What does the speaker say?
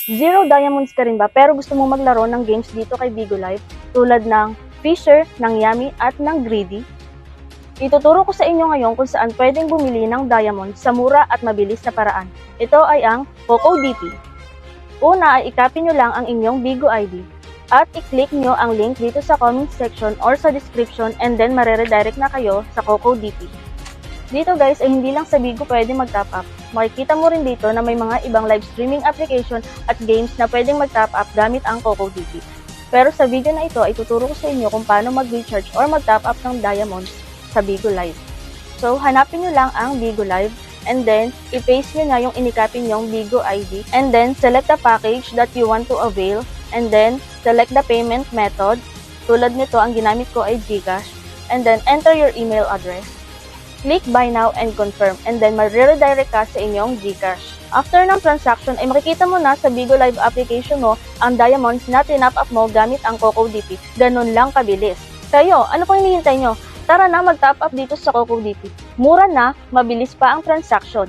Zero diamonds ka rin ba pero gusto mong maglaro ng games dito kay Bigo Live tulad ng Fisher, ng Yummy at ng Greedy? Ituturo ko sa inyo ngayon kung saan pwedeng bumili ng diamonds sa mura at mabilis na paraan. Ito ay ang CocoDP. Una ay i-copy nyo lang ang inyong Bigo ID at i-click nyo ang link dito sa comment section or sa description and then mareredirect na kayo sa CocoDP. Dito guys ay hindi lang sa Bigo pwede mag-top up. Makikita mo rin dito na may mga ibang live streaming application at games na pwedeng mag-top up gamit ang CocoDP. Pero sa video na ito ay tuturo ko sa inyo kung paano mag-recharge or mag-top up ng diamonds sa Bigo Live. So hanapin nyo lang ang Bigo Live and then i-paste nyo na yung inikopy nyong Bigo ID and then select the package that you want to avail and then select the payment method. Tulad nito ang ginamit ko ay GCash and then enter your email address. Click Buy Now and Confirm and then ma-redirect ka sa inyong GCash. After ng transaction ay makikita mo na sa Bigo Live application mo ang diamonds na tinap up mo gamit ang CocoDP. Ganun lang kabilis. Kayo, ano pang hinihintay nyo? Tara na mag-top up dito sa CocoDP. Mura na, mabilis pa ang transaction.